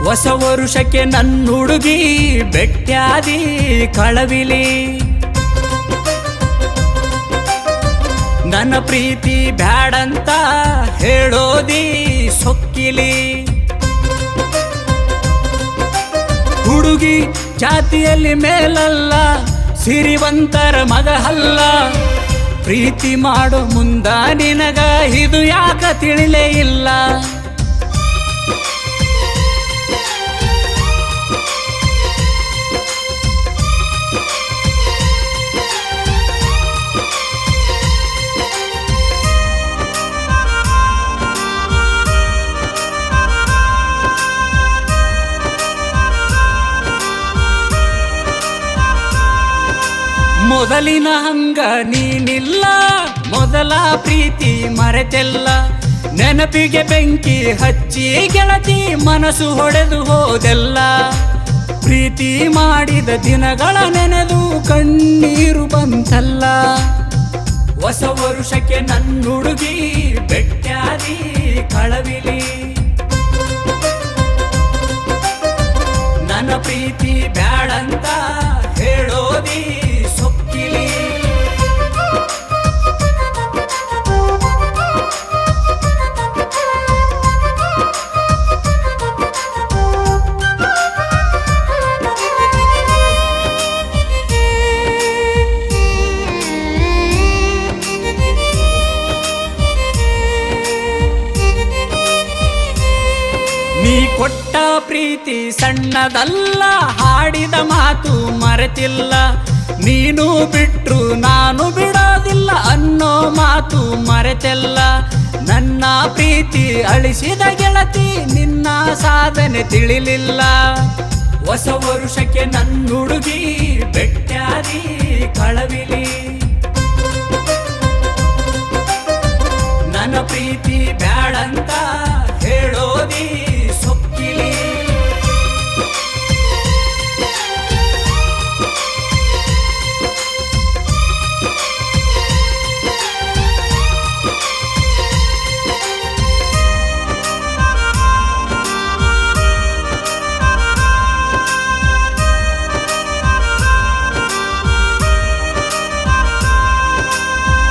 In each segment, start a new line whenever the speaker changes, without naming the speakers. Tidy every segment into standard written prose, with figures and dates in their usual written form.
ಹೊಸ ವರುಷಕ್ಕೆ ನನ್ನ ಹುಡುಗಿ ಬೆಟ್ಟ್ಯಾದಿ ಕಳವಿಲಿ, ನನ್ನ ಪ್ರೀತಿ ಬ್ಯಾಡಂತ ಹೇಳೋದಿ ಸೊಕ್ಕಿಲಿ. ಹುಡುಗಿ ಜಾತಿಯಲ್ಲಿ ಮೇಲಲ್ಲ, ಸಿರಿವಂತರ ಮಗ ಅಲ್ಲ. ಪ್ರೀತಿ ಮಾಡೋ ಮುಂದ ನಿನಗ ಇದು ಯಾಕ ತಿಳಿಲೇ ಇಲ್ಲ. ಮೊದಲಿನ ಹಂಗ ನೀನಿಲ್ಲ, ಮೊದಲ ಪ್ರೀತಿ ಮರೆತೆಲ್ಲ. ನೆನಪಿಗೆ ಬೆಂಕಿ ಹಚ್ಚಿ ಗೆಳತಿ ಮನಸ್ಸು ಹೊಡೆದು ಹೋದೆಲ್ಲ. ಪ್ರೀತಿ ಮಾಡಿದ ದಿನಗಳ ನೆನೆದು ಕಣ್ಣೀರು ಬಂತಲ್ಲ. ಹೊಸ ವರುಷಕ್ಕೆ ನನ್ನ ಹುಡುಗಿ ಬೆಟ್ಟ್ಯಾದಿ ಕಳವಿಲಿ, ನನ್ನ ಪ್ರೀತಿ ಬ್ಯಾಡಂತ ಹೇಳೋದಿ ಸೊಕ್ಕಿಲಿ. ನೀ ಕೊಟ್ಟ ಪ್ರೀತಿ ಸಣ್ಣದಲ್ಲ, ಹಾಡಿದ ಮಾತು ಮರೆತಿಲ್ಲ. ನೀನು ಬಿಟ್ರು ನಾನು ಬಿಡೋದಿಲ್ಲ ಅನ್ನೋ ಮಾತು ಮರೆತೆಲ್ಲ. ನನ್ನ ಪ್ರೀತಿ ಅಳಿಸಿದ ಗೆಳತಿ ನಿನ್ನ ಸಾಧನೆ ತಿಳಿಲಿಲ್ಲ. ಹೊಸ ವರುಷಕ್ಕೆ ನನ್ನ ಹುಡುಗಿ ಬೆಟ್ಟ್ಯಾದಿ ಕಳವಿಲಿ, ನನ್ನ ಪ್ರೀತಿ ಬ್ಯಾಡಂತ ಹೇಳೋದಿ ಸೊಕ್ಕಿಲಿ.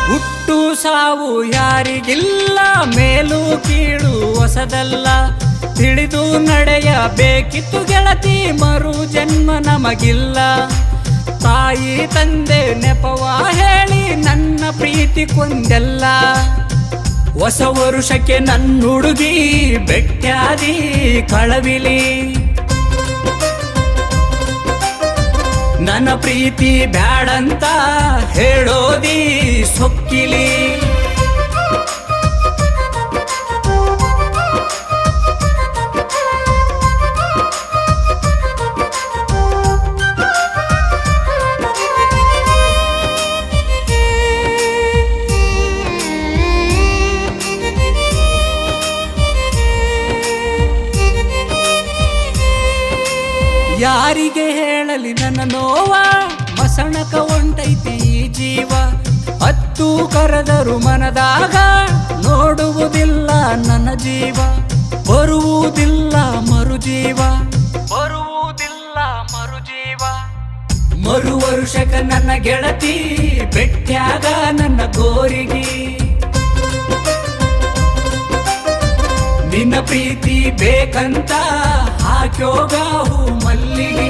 ಹುಟ್ಟು ಸಾವು ಯಾರಿಗಿಲ್ಲ, ಮೇಲು ಕೀಳು ಹೊಸದಲ್ಲ. ತಿಳಿದು ನಡೆಯಬೇಕಿತ್ತು ಗೆಳತಿ, ಮರು ಜನ್ಮ ನಮಗಿಲ್ಲ. ತಾಯಿ ತಂದೆ ನೆಪವ ಹೇಳಿ ನನ್ನ ಪ್ರೀತಿ ಕೊಂದೆಲ್ಲ. ಹೊಸ ವರುಷಕ್ಕೆ ನನ್ನ ಹುಡುಗಿ ಬೆಟ್ಟ್ಯಾದಿ ಕಳವಿಲಿ, ನನ್ನ ಪ್ರೀತಿ ಬ್ಯಾಡಂತ ಹೇಳೋದಿ ಸೊಕ್ಕಿಲಿ. ಯಾರಿಗೆ ಹೇಳಲಿ ನನ್ನ ನೋವ, ಮಸಣಕ ಹೊಂಟೈತಿ ಈ ಜೀವ. ಹತ್ತು ಕರೆದರು ಮನದಾಗ ನೋಡುವುದಿಲ್ಲ ನನ್ನ ಜೀವ. ಬರುವುದಿಲ್ಲ ಮರುಜೀವ, ಬರುವುದಿಲ್ಲ ಮರುಜೀವ. ಮರು ವರುಷಕ ನನ್ನ ಗೆಳತಿ ಬೆಟ್ಟ್ಯಾಗ ನನ್ನ ಗೋರಿಗೆ. ನಿನ್ನ ಪ್ರೀತಿ ಬೇಕಂತ ಹಾಕ್ಯೋಗ ಹೂ ಮಲ್ಲಿಗೆ.